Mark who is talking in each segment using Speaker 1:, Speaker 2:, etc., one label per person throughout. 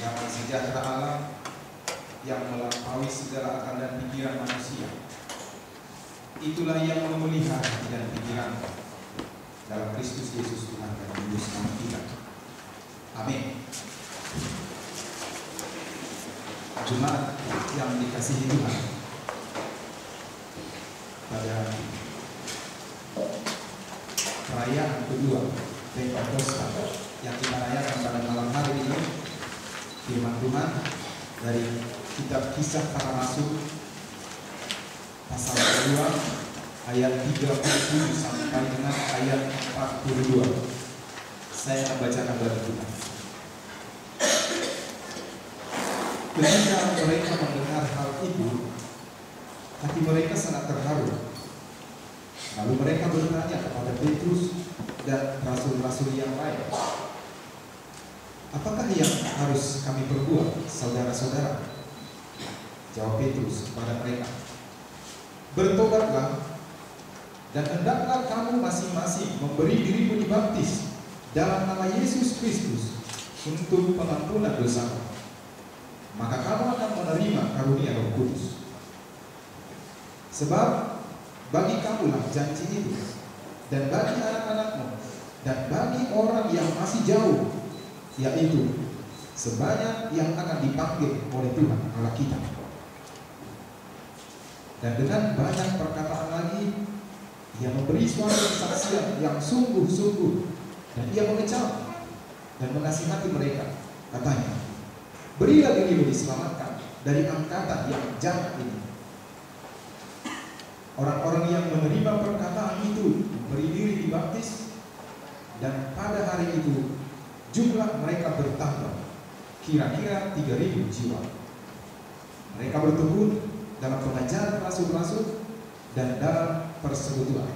Speaker 1: damai sejahtera Allah yang melampaui segala akal dan pikiran manusia. Itulah yang memelihara hati dan pikiran dalam Kristus Yesus Tuhan dan Juru Selamat kita. Amin. Jemaat yang dikasihi Tuhan, pada perayaan kedua Pentakosta yang kita rayakan pada malam hari ini, firman Tuhan dari kitab Kisah Para Rasul pasal 2 ayat 37 sampai dengan ayat 42. Saya akan bacakan dari Tuhan. Ketika mereka mendengar hal itu, hati mereka sangat terharu. Lalu mereka bertanya kepada Petrus dan rasul-rasul yang lain, "Apakah yang harus kami perbuat, saudara-saudara?" Jawab Petrus kepada mereka, "Bertobatlah dan hendaklah kamu masing-masing memberi dirimu dibaptis dalam nama Yesus Kristus untuk pengampunan dosa. Maka kamu akan menerima karunia Roh Kudus. Sebab bagi kamulah janji itu, dan bagi anak-anakmu, dan bagi orang yang masih jauh, yaitu sebanyak yang akan dipanggil oleh Tuhan Allah kita." Dan dengan banyak perkataan lagi, ia memberi suatu kesaksian yang sungguh-sungguh, dan ia mengecam dan menasihati mereka. Katanya, "Berilah dirimu diselamatkan dari angkatan yang jahat ini." Orang-orang yang menerima perkataan itu memberi diri dibaptis, dan pada hari itu jumlah mereka bertambah kira-kira 3.000 jiwa. Mereka bertekun dalam pengajaran rasul-rasul dan dalam persekutuan,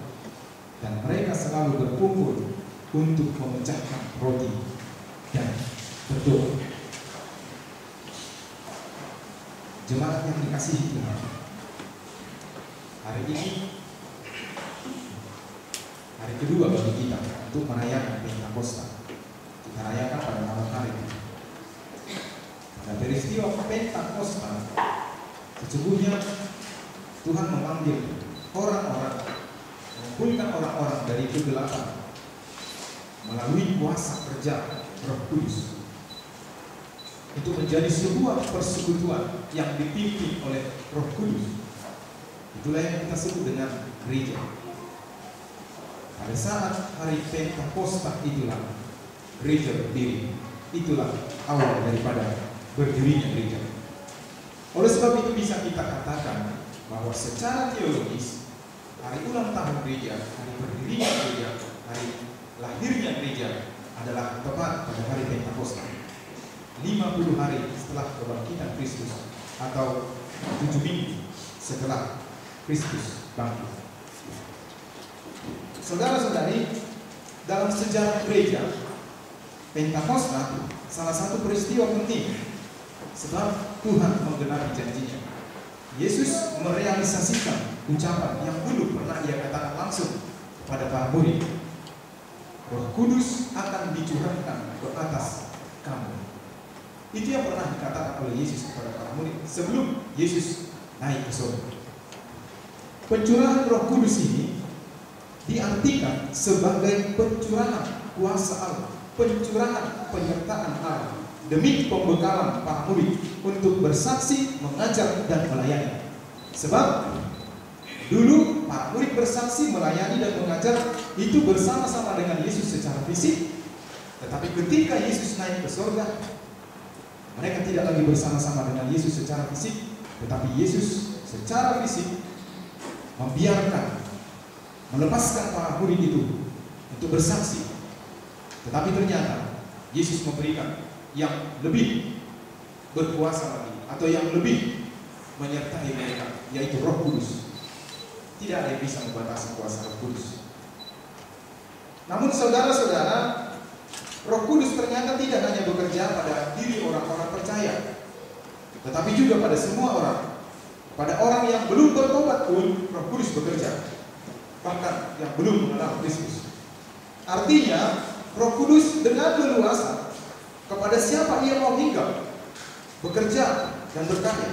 Speaker 1: dan mereka selalu berkumpul untuk memecahkan roti dan berdoa. Jemaat yang dikasihi Tuhan, hari ini hari kedua bagi kita untuk merayakan Pentakosta. Kita rayakan pada malam hari ini. Pada peristiwa Pentakosta, sesungguhnya Tuhan memanggil orang-orang, mengumpulkan orang-orang dari kegelapan melalui kuasa kerja Roh Kudus. Itu menjadi sebuah persekutuan yang dipimpin oleh Roh Kudus. Itulah yang kita sebut dengan gereja. Pada saat hari Pentakosta itulah gereja berdiri. Itulah awal daripada berdirinya gereja. Oleh sebab itu bisa kita katakan bahwa secara teologis hari ulang tahun gereja, hari berdirinya gereja, hari lahirnya gereja adalah tepat pada hari Pentakosta, 50 hari setelah kebangkitan Kristus, atau 7 minggu setelah Kristus bangkit. Saudara-saudari, dalam sejarah gereja, Pentakosta salah satu peristiwa penting, sebab Tuhan menggenapi janjinya. Yesus merealisasikan ucapan yang dulu pernah dia katakan langsung kepada para murid, "Roh Kudus akan dicurahkan ke atas kamu." Itu yang pernah dikatakan oleh Yesus kepada para murid sebelum Yesus naik ke surga. Pencurahan Roh Kudus ini diartikan sebagai pencurahan kuasa Allah, pencurahan penyertaan Allah demi pembekalan para murid untuk bersaksi, mengajar, dan melayani. Sebab dulu para murid bersaksi, melayani, dan mengajar itu bersama-sama dengan Yesus secara fisik. Tetapi ketika Yesus naik ke surga, mereka tidak lagi bersama-sama dengan Yesus secara fisik, tetapi Yesus secara fisik membiarkan, melepaskan para murid itu untuk bersaksi. Tetapi ternyata Yesus memberikan yang lebih berkuasa lagi, atau yang lebih menyertai mereka, yaitu Roh Kudus. Tidak ada yang bisa membatasi kuasa Roh Kudus. Namun saudara-saudara, Roh Kudus ternyata tidak hanya bekerja pada diri orang-orang percaya, tetapi juga pada semua orang. Pada orang yang belum bertobat pun Roh Kudus bekerja, bahkan yang belum mengenal Kristus. Artinya Roh Kudus dengan leluasa kepada siapa ia mau hinggap, bekerja dan berkarya,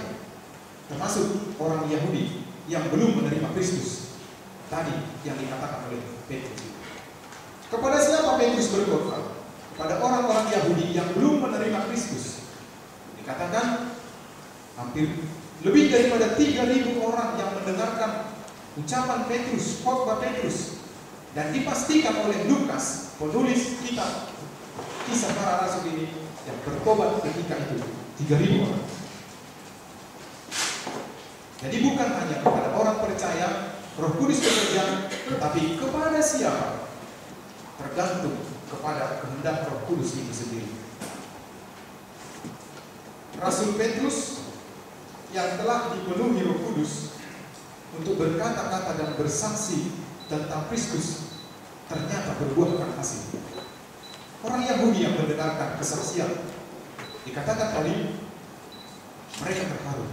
Speaker 1: termasuk orang Yahudi yang belum menerima Kristus tadi yang dikatakan oleh Petrus. Kepada siapa Petrus berkhotbah? Kepada orang-orang Yahudi yang belum menerima Kristus. Dikatakan hampir lebih daripada 3.000 orang yang mendengarkan ucapan Petrus, khotbah Petrus, dan dipastikan oleh Lukas, penulis kitab Kisah Para Rasul ini, yang bertobat ketika itu 3.000 orang. Jadi bukan hanya kepada orang percaya Roh Kudus bekerja, tetapi kepada siapa? Tergantung kepada kehendak Roh Kudus itu sendiri. Rasul Petrus yang telah dipenuhi Roh Kudus untuk berkata-kata dan bersaksi tentang Kristus ternyata berbuahkan hasil. Orang Yahudi yang mendengarkan kesaksian, dikatakan tadi mereka terharu,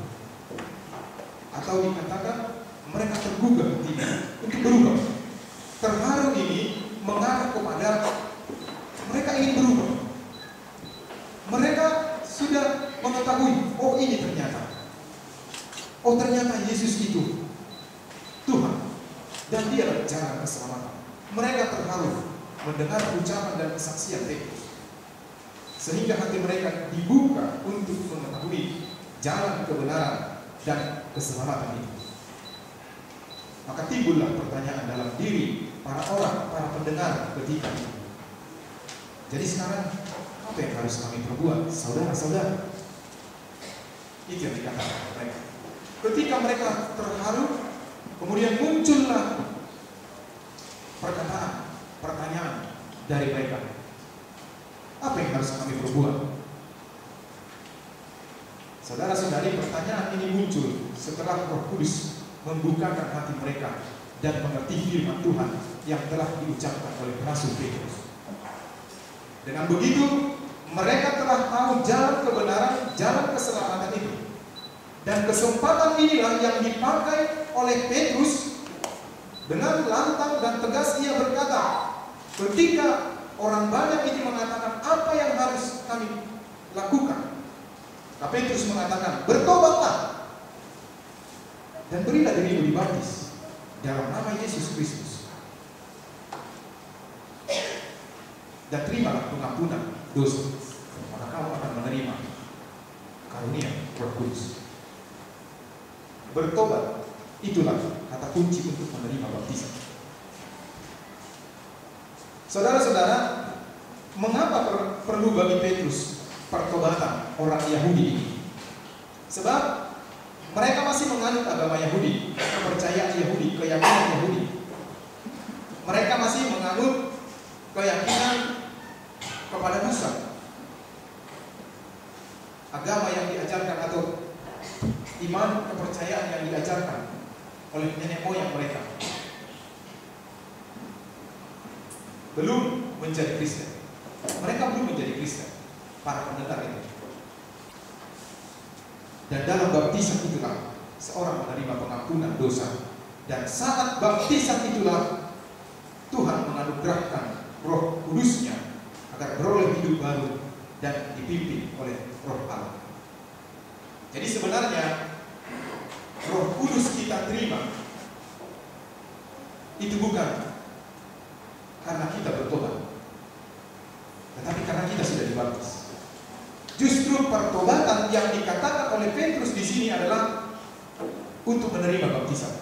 Speaker 1: atau dikatakan mereka tergugah hatinya untuk berubah. Terharu ini mengarah kepada mereka ingin berubah. Mereka sudah mengetahui, oh ini ternyata Yesus itu Tuhan dan Dia adalah jalan keselamatan. Mereka terharu mendengar ucapan dan kesaksian Petrus, sehingga hati mereka dibuka untuk mengetahui jalan kebenaran dan keselamatan itu. Maka timbullah pertanyaan dalam diri para pendengar ketika itu. Jadi sekarang apa yang harus kami perbuat, saudara-saudara? Itu yang dikatakan mereka. Ketika mereka terharu, kemudian muncullah pertanyaan dari mereka. Apa yang harus kami perbuat? Saudara-saudari, pertanyaan ini muncul setelah Roh Kudus membukakan hati mereka dan mengerti firman Tuhan yang telah diucapkan oleh Rasul Petrus. Dengan begitu, mereka telah tahu jalan kebenaran, jalan keselamatan itu. Dan kesempatan inilah yang dipakai oleh Petrus. Dengan lantang dan tegas ia berkata, ketika orang banyak ini mengatakan apa yang harus kami lakukan, maka Petrus mengatakan, bertobatlah dan berilah dirimu dibaptis dalam nama Yesus Kristus, dan terimalah pengampunan dosa, maka kamu akan menerima karunia Roh Kudus. Bertobat, itulah kata kunci untuk menerima baptisan. Saudara-saudara, mengapa perlu bagi Petrus pertobatan orang Yahudi ini? Sebab mereka masih menganut agama Yahudi, kepercayaan Yahudi, keyakinan Yahudi. Mereka masih menganut keyakinan kepada Musa, agama yang diajarkan atau iman kepercayaan yang diajarkan oleh nenek moyang mereka. Belum menjadi Kristen. Mereka belum menjadi Kristen, para pendengar itu. Dan dalam baptisan itulah seorang menerima pengampunan dosa. Dan saat baptisan itulah Tuhan menganugerahkan Roh Kudusnya agar beroleh hidup baru dan dipimpin oleh Roh Allah. Jadi sebenarnya Roh Kudus kita terima itu bukan karena kita bertobat, tetapi karena kita sudah dibaptis. Justru pertobatan yang dikatakan oleh Petrus di sini adalah untuk menerima baptisan.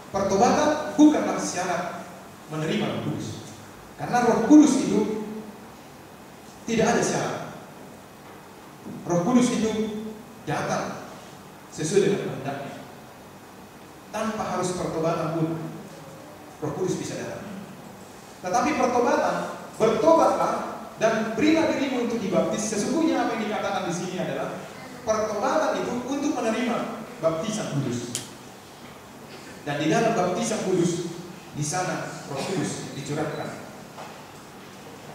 Speaker 1: Pertobatan bukanlah syarat menerima Roh Kudus, karena Roh Kudus itu tidak ada syarat. Roh Kudus itu datang sesuai dengan kehendaknya. Tanpa harus pertobatan pun Roh Kudus bisa datang. Tetapi pertobatan, bertobatlah dan berilah dirimu untuk dibaptis. Sesungguhnya apa yang dikatakan di sini adalah pertobatan itu untuk menerima baptisan kudus. Dan di dalam baptisan kudus, di sana Roh Kudus dicurahkan.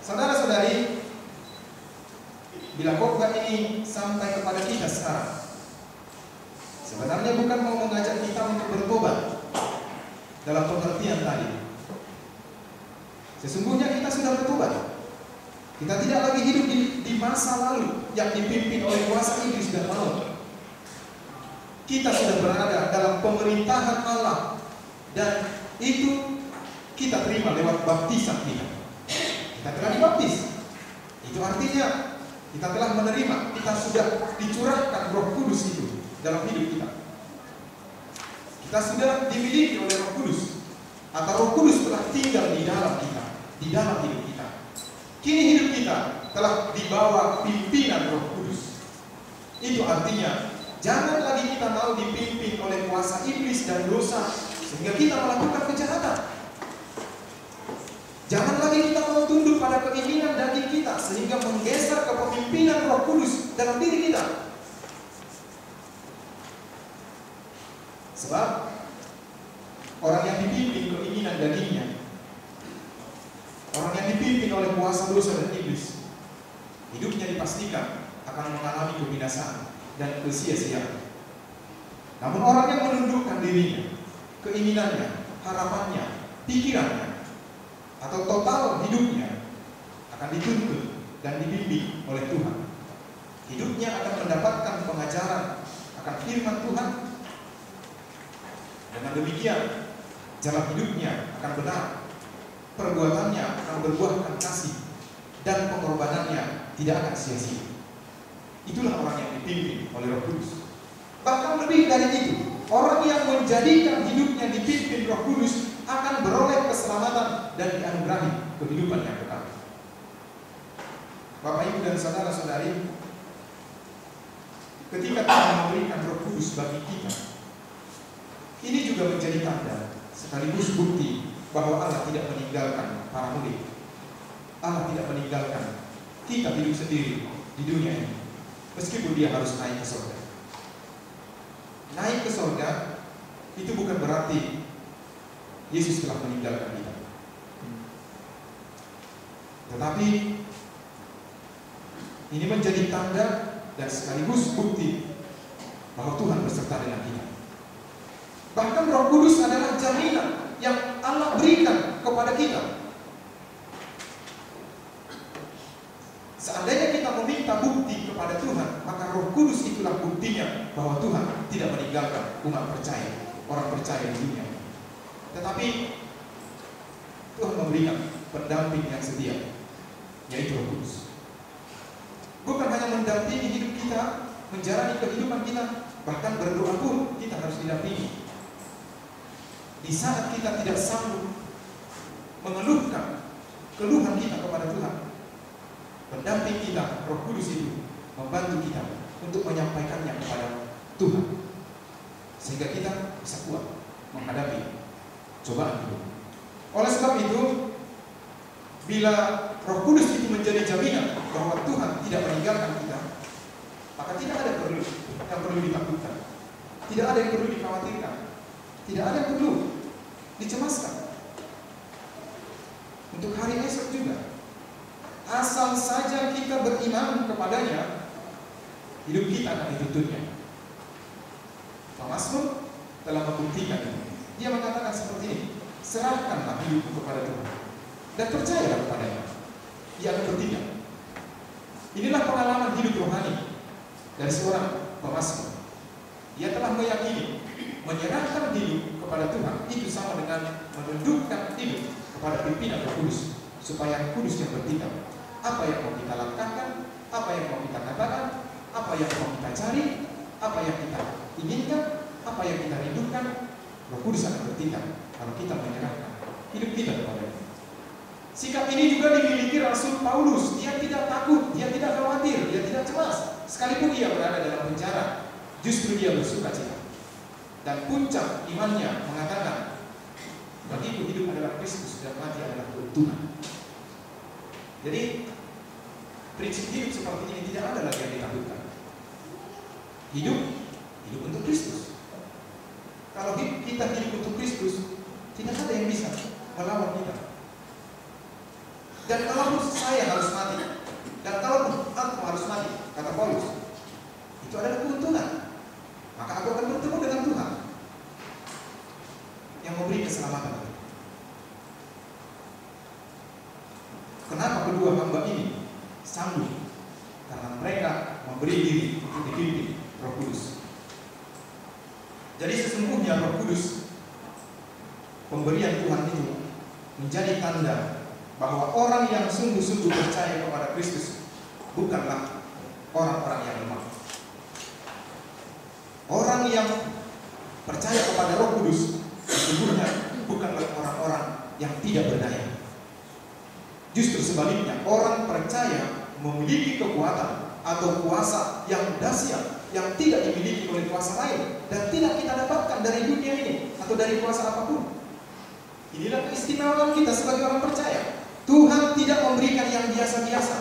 Speaker 1: Saudara-saudari, bila khotbah ini sampai kepada kita sekarang, sebenarnya bukan mau mengajak kita untuk bertobat dalam pengertian tadi. Sesungguhnya kita sudah bertobat. Kita tidak lagi hidup di masa lalu yang dipimpin oleh kuasa iblis dan maut. Kita sudah berada dalam pemerintahan Allah, dan itu kita terima lewat baptisan kita. Kita telah dibaptis. Itu artinya kita telah menerima, kita sudah dicurahkan Roh Kudus itu dalam hidup kita. Kita sudah dimiliki oleh Roh Kudus, atau Roh Kudus telah tinggal di dalam kita, di dalam hidup kita. Kini hidup kita telah dibawa pimpinan Roh Kudus. Itu artinya jangan lagi kita mau dipimpin oleh kuasa iblis dan dosa sehingga kita melakukan kejahatan. Jangan lagi kita mau tunduk pada keinginan daging kita sehingga menggeser kepemimpinan Roh Kudus dalam diri kita. Sebab orang yang dipimpin keinginan dagingnya, orang yang dipimpin oleh kuasa dosa dan iblis, hidupnya dipastikan akan mengalami kebinasaan dan kesia-siaan. Namun orang yang menundukkan dirinya, keinginannya, harapannya, pikirannya, atau total hidupnya akan dituntun dan dibimbing oleh Tuhan. Hidupnya akan mendapatkan pengajaran akan firman Tuhan. Dengan demikian, jalan hidupnya akan benar, perbuatannya akan berbuahkan kasih, dan pengorbanannya tidak akan sia-sia. Itulah orang yang dipimpin oleh Roh Kudus. Bahkan lebih dari itu, orang yang menjadikan hidupnya dipimpin Roh Kudus akan beroleh keselamatan dan dianugerahi kehidupan yang kekal. Bapak, Ibu, dan saudara-saudari, ketika Tuhan memberikan Roh Kudus bagi kita, ini juga menjadi tanda sekaligus bukti bahwa Allah tidak meninggalkan para murid. Allah tidak meninggalkan kita hidup sendiri di dunia ini, meskipun Dia harus naik ke surga. Naik ke surga itu bukan berarti Yesus telah meninggalkan kita, tetapi ini menjadi tanda dan sekaligus bukti bahwa Tuhan beserta dengan kita. Bahkan Roh Kudus adalah jaminan yang Allah berikan kepada kita. Seandainya kita meminta bukti kepada Tuhan, maka Roh Kudus itulah buktinya bahwa Tuhan tidak meninggalkan umat percaya, orang percaya di dunia. Tetapi Tuhan memberikan pendamping yang setia, yaitu Roh Kudus. Bukan hanya mendampingi hidup kita, menjalani kehidupan kita, bahkan berdoa pun kita harus didampingi. Di saat kita tidak sanggup mengeluhkan keluhan kita kepada Tuhan, pendamping kita, Roh Kudus itu membantu kita untuk menyampaikannya kepada Tuhan, sehingga kita bisa kuat menghadapi cobaan hidup. Oleh sebab itu, bila Roh Kudus itu menjadi jaminan bahwa Tuhan tidak meninggalkan kita, maka tidak ada yang perlu ditakutkan, tidak ada yang perlu dikhawatirkan, tidak ada yang perlu dicemaskan. Untuk hari esok juga, asal saja kita beriman kepadanya, hidup kita akan dituntutnya. Mazmur telah membuktikan itu. Dia mengatakan seperti ini: serahkanlah hidupmu kepada Tuhan dan percayalah kepadanya, Dia akan bertindak. Inilah pengalaman hidup rohani dari seorang pemazmur. Dia telah meyakini menyerahkan hidup kepada Tuhan itu sama dengan menundukkan hidup kepada pimpinan Roh Kudus, supaya Roh Kudus yang bertindak. Apa yang mau kita lakukan, apa yang mau kita katakan, apa yang mau kita cari, apa yang kita inginkan, apa yang kita rindukan, Roh Kudus akan bertindak kalau kita menyerahkan hidup kita kepada-Nya. Sikap ini juga dimiliki Rasul Paulus. Dia tidak takut, dia tidak khawatir, dia tidak cemas. Sekalipun dia berada dalam penjara, justru dia bersukacita. Dan puncak imannya mengatakan, bagiku hidup adalah Kristus dan mati adalah keuntungan. Jadi prinsip hidup seperti ini tidak ada lagi yang ditakutkan. Hidup untuk Kristus. Kalau kita hidup untuk Kristus, tidak ada yang bisa melawan kita. Dan kalau saya harus mati, dan kalau aku harus mati, kata Paulus, itu adalah keuntungan. Maka aku akan bertemu dengan Tuhan yang memberi keselamatan. Kenapa kedua hamba ini sanggup karena mereka memberi diri untuk dipimpin Roh Kudus. Jadi sesungguhnya Roh Kudus, pemberian Tuhan itu menjadi tanda bahwa orang yang sungguh-sungguh percaya kepada Kristus bukanlah orang-orang yang lemah. Orang yang percaya kepada Roh Kudus sesungguhnya bukanlah orang-orang yang tidak berdaya. Justru sebaliknya, orang percaya memiliki kekuatan atau kuasa yang dahsyat yang tidak dimiliki oleh kuasa lain dan tidak kita dapatkan dari dunia ini atau dari kuasa apapun. Inilah keistimewaan kita sebagai orang percaya. Tuhan tidak memberikan yang biasa-biasa,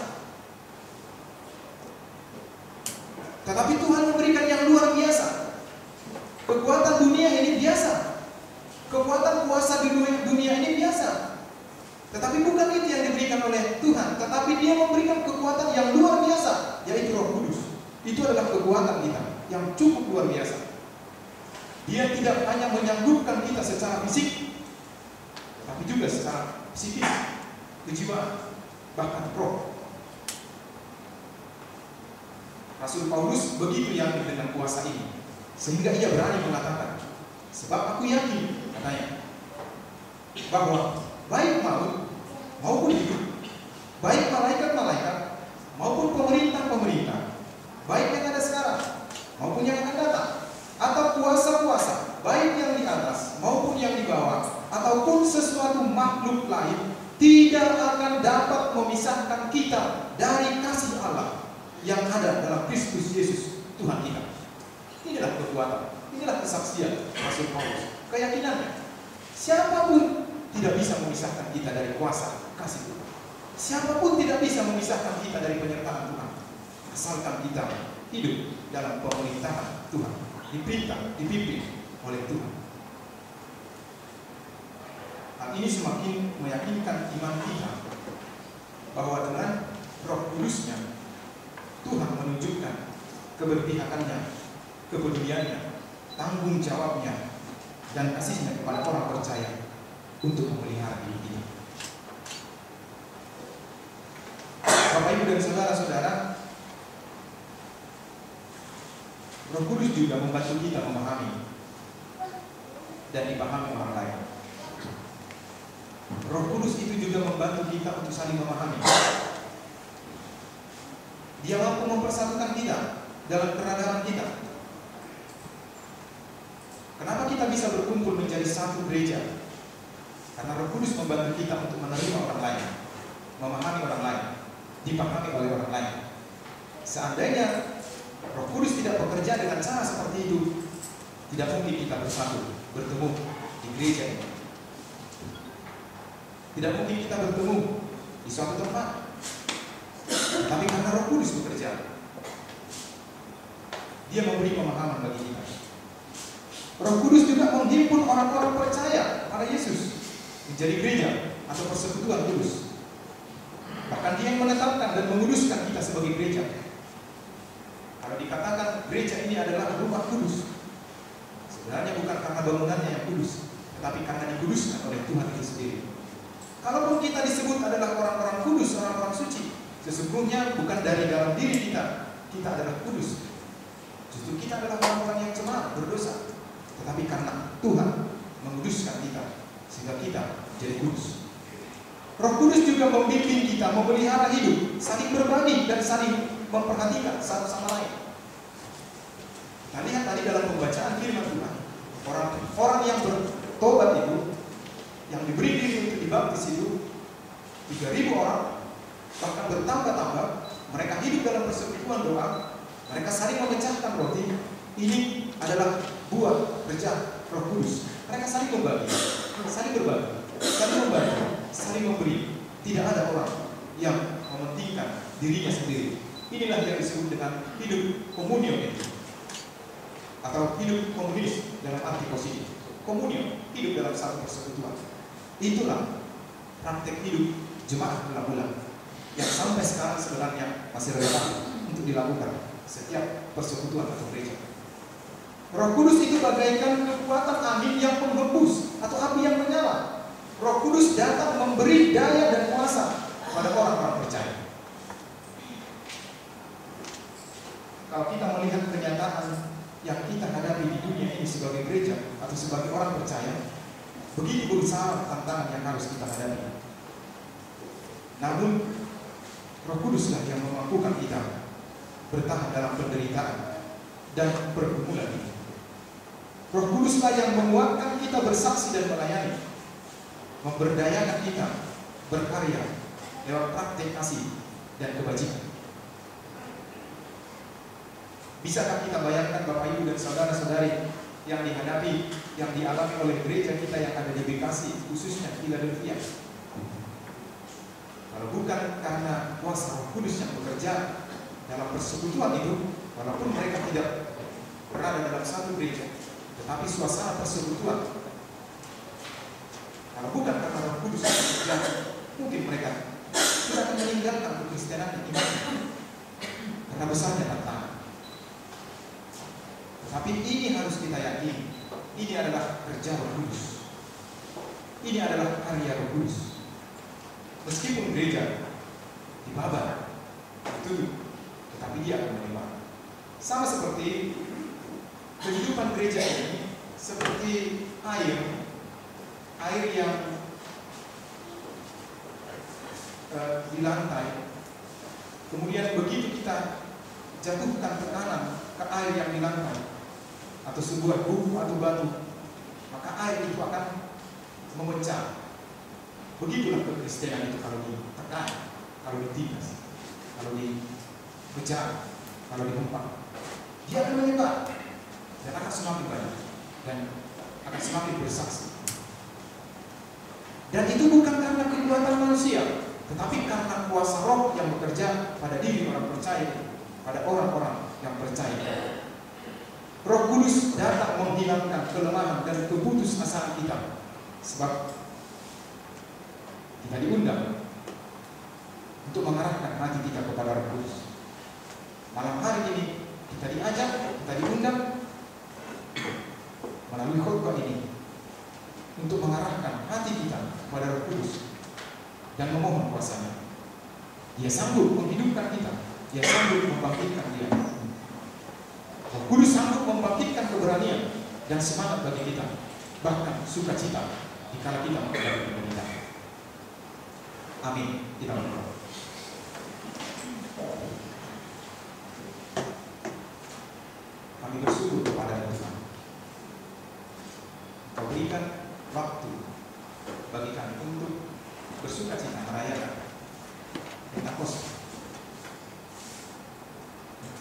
Speaker 1: tetapi Tuhan memberikan yang luar biasa. Kekuatan dunia ini biasa, kekuatan kuasa di dunia ini biasa, tetapi bukan itu yang diberikan oleh Tuhan. Tetapi Dia memberikan kekuatan yang luar biasa, yaitu Roh Kudus. Itu adalah kekuatan kita yang cukup luar biasa. Dia tidak hanya menyanggupkan kita secara fisik, tapi juga secara psikis, kejiwaan, bahkan roh. Rasul Paulus begitu yakin dengan kuasa ini, sehingga ia berani mengatakan, sebab aku yakin, katanya, bahwa baik maut maupun hidup, baik malaikat-malaikat maupun pemerintah-pemerintah, baik yang ada sekarang maupun yang akan datang, atau kuasa-kuasa, baik yang di atas maupun yang di bawah, ataupun sesuatu makhluk lain, tidak akan dapat memisahkan kita dari kasih Allah yang ada dalam Kristus Yesus Tuhan kita. Inilah kekuatan, inilah kesaksian Rasul Paulus, keyakinannya. Siapapun tidak bisa memisahkan kita dari kuasa kasih Tuhan. Siapapun tidak bisa memisahkan kita dari penyertaan Tuhan, asalkan kita hidup dalam pemerintahan Tuhan, diperintah, dipimpin oleh Tuhan. Hal ini semakin meyakinkan iman kita bahwa dengan Roh Kudus-Nya Tuhan menunjukkan keberpihakannya, kepeduliannya, tanggung jawabnya, dan kasihnya kepada orang percaya untuk memelihara diri kita. Bapak, Ibu, dan saudara-saudara, Roh Kudus juga membantu kita memahami dan dipahami orang lain. Roh Kudus itu juga membantu kita untuk saling memahami. Dia mampu mempersatukan kita dalam keragaman kita. Kenapa kita bisa berkumpul menjadi satu gereja? Karena Roh Kudus membantu kita untuk menerima orang lain, memahami orang lain, dipahami oleh orang lain. Seandainya Roh Kudus tidak bekerja dengan cara seperti itu, tidak mungkin kita bersatu, bertemu di gereja ini. Tidak mungkin kita bertemu di suatu tempat. Tapi karena Roh Kudus bekerja, Dia memberi pemahaman bagi kita. Roh Kudus juga menghimpun orang-orang percaya pada Yesus menjadi gereja atau persekutuan kudus. Bahkan Dia yang menetapkan dan menguduskan kita sebagai gereja. Kalau dikatakan gereja ini adalah rumah kudus, sebenarnya bukan karena bangunannya yang kudus, tetapi karena dikuduskan oleh Tuhan itu sendiri. Kalaupun kita disebut adalah orang-orang kudus, orang-orang suci, sesungguhnya bukan dari dalam diri kita adalah kudus. Justru kita adalah orang-orang yang cemar, berdosa. Tetapi karena Tuhan menguduskan kita, sehingga kita jadi kudus. Roh Kudus juga membimbing kita memelihara hidup, saling berbagi dan saling memperhatikan satu sama lain. Kita lihat tadi dalam pembacaan firman Tuhan, orang yang bertobat itu, yang diberi diri untuk dibaptis itu 3.000 orang, bahkan bertambah-tambah. Mereka hidup dalam persekutuan doa, mereka saling memecahkan roti. Ini adalah buah kerja Roh Kudus. Mereka saling membagi, saling berbagi, saling membantu, saling memberi. Tidak ada orang yang mementingkan dirinya sendiri. Inilah yang disebut dengan hidup komunio itu, atau hidup komunis dalam arti positif. Komunio, hidup dalam satu persekutuan. Itulah praktek hidup jemaat bulan-bulan yang sampai sekarang sebenarnya masih relevan untuk dilakukan setiap persekutuan atau gereja. Roh Kudus itu bagaikan kekuatan angin yang menghembus atau api yang menyala. Roh Kudus datang memberi daya dan kuasa kepada orang-orang percaya. kalau kita melihat kenyataan yang kita hadapi di dunia ini sebagai gereja atau sebagai orang percaya, begitu besar tantangan yang harus kita hadapi. Namun Roh Kuduslah yang memampukan kita bertahan dalam penderitaan dan pergumulan ini. Roh Kuduslah yang menguatkan kita bersaksi dan melayani, memberdayakan kita berkarya lewat praktik kasih dan kebajikan. Bisakah kita bayangkan Bapak Ibu dan saudara-saudari yang dihadapi, yang dialami oleh gereja kita yang ada di Bekasi, khususnya Philadelphia? Kalau bukan karena kuasa Roh Kudus yang bekerja dalam persekutuan itu, walaupun mereka tidak berada dalam satu gereja, tetapi suasana persekutuan, kalau bukan karena Roh Kudus yang bekerja, mungkin mereka tidak akan meninggalkan kekristenan ini karena besarnya tantangan. Tapi ini harus kita yakini, ini adalah kerja Roh Kudus, ini adalah karya Roh Kudus. Meskipun gereja dibabat, ditutup, tetapi dia akan menyembah. Sama seperti kehidupan gereja ini, seperti air yang di lantai. Kemudian begitu kita jatuhkan tekanan ke air yang di lantai, atau sebuah buku atau batu, maka air itu akan memecah. Begitulah kekristenan itu kalau ditekan, kalau ditindas, kalau dikejar, kalau dihempang, dia akan menyebar dan akan semakin banyak dan akan semakin bersaksi. Dan itu bukan karena kekuatan manusia, tetapi karena kuasa Roh yang bekerja pada diri orang percaya, pada orang-orang yang percaya. Roh Kudus datang menghilangkan kelemahan dan keputusasaan kita, sebab kita diundang untuk mengarahkan hati kita kepada Roh Kudus. Malam hari ini kita diajak, kita diundang melalui khotbah ini untuk mengarahkan hati kita kepada Roh Kudus dan memohon kuasa-Nya. Dia sanggup menghidupkan kita, Dia sanggup membangkitkan dia. Roh Kudus sanggup membangkitkan keberanian dan semangat bagi kita, bahkan sukacita dikala kita menghadapi penderitaan. Amin. Kita berdoa. Kami bersyukur kepada Tuhan. Kau berikan waktu bagi kami untuk bersukacita merayakan Pentakosta.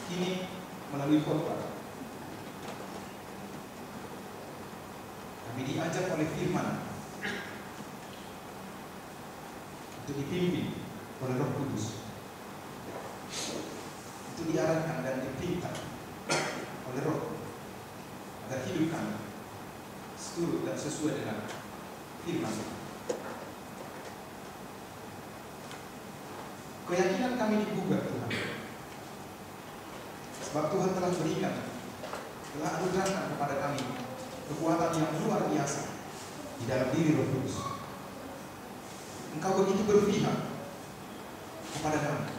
Speaker 1: Kini melalui khotbah kami diajak oleh firman untuk dipimpin oleh Roh Kudus, untuk diarahkan dan diperintah oleh Roh agar hidup kami seturut dan sesuai dengan firman. Keyakinan kami digugah Tuhan, sebab Tuhan telah berikan, telah anugerahkan kepada kami kekuatan yang luar biasa di dalam diri Roh Kudus. Engkau begitu berpihak kepada kami.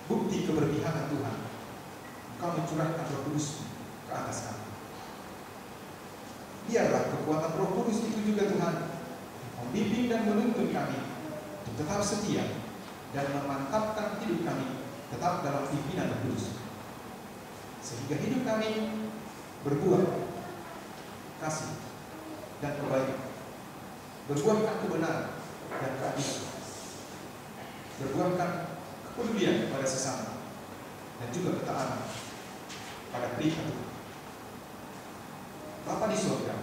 Speaker 1: Bukti keberpihakan Tuhan, Engkau mencurahkan Roh Kudus ke atas kami. Biarlah kekuatan Roh Kudus itu juga Tuhan membimbing dan menuntun kami untuk tetap setia dan memantapkan hidup kami tetap dalam pimpinan Roh Kudus, sehingga hidup kami berbuah kasih dan kebaikan, berbuahkan kebenaran dan keadilan, berbuahkan kepedulian kepada sesama, dan juga ketaatan pada perintah Tuhan. Bapa di surga,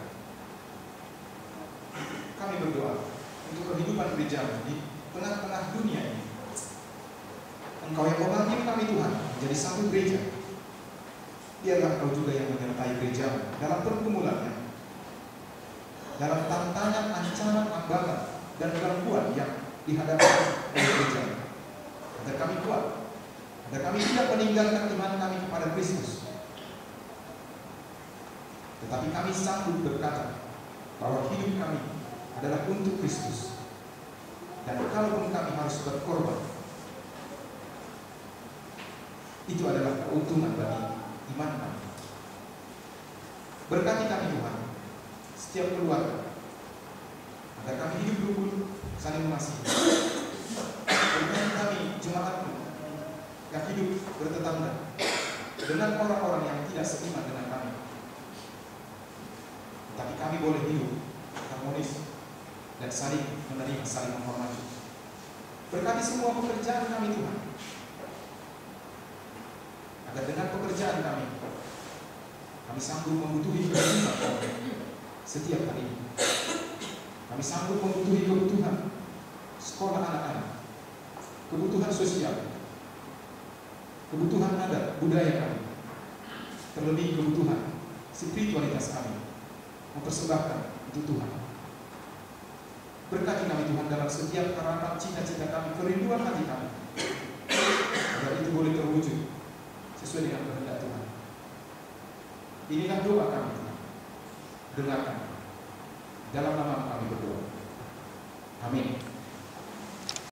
Speaker 1: kami berdoa untuk kehidupan gereja di tengah-tengah dunia ini. Engkau yang memanggil kami Tuhan menjadi satu gereja. Biarlah Engkau juga yang menyertai gereja dalam pergumulannya, dalam tantangan, ancaman, hambatan, dan gangguan yang dihadapi oleh gereja, agar kami kuat, agar kami tidak meninggalkan iman kami kepada Kristus, tetapi kami sanggup berkata bahwa hidup kami adalah untuk Kristus. Dan kalaupun kami harus berkorban, Itu adalah keuntungan bagi iman kami. Berkati kami Tuhan, setiap keluarga, agar kami hidup rukun, saling mengasihi. Berkati kami jemaatmu yang hidup bertetangga dengan orang-orang yang tidak seiman dengan kami. Tapi kami boleh hidup harmonis dan saling menerima, saling menghormati. Berkati semua pekerjaan kami Tuhan, agar dengan pekerjaan kami sanggup membutuhi kebutuhan setiap hari. Kami sanggup membutuhi kebutuhan sekolah anak-anak, kebutuhan sosial, kebutuhan adat budaya kami, terlebih kebutuhan spiritualitas kami, mempersembahkan untuk Tuhan. Berkati kami Tuhan dalam setiap harapan, cita-cita kami, kerinduan hati kami, agar itu boleh terwujud sesuai dengan kehendak Tuhan. Inilah doa kami Tuhan. Dengarkan. Dalam nama kami berdoa. Amin.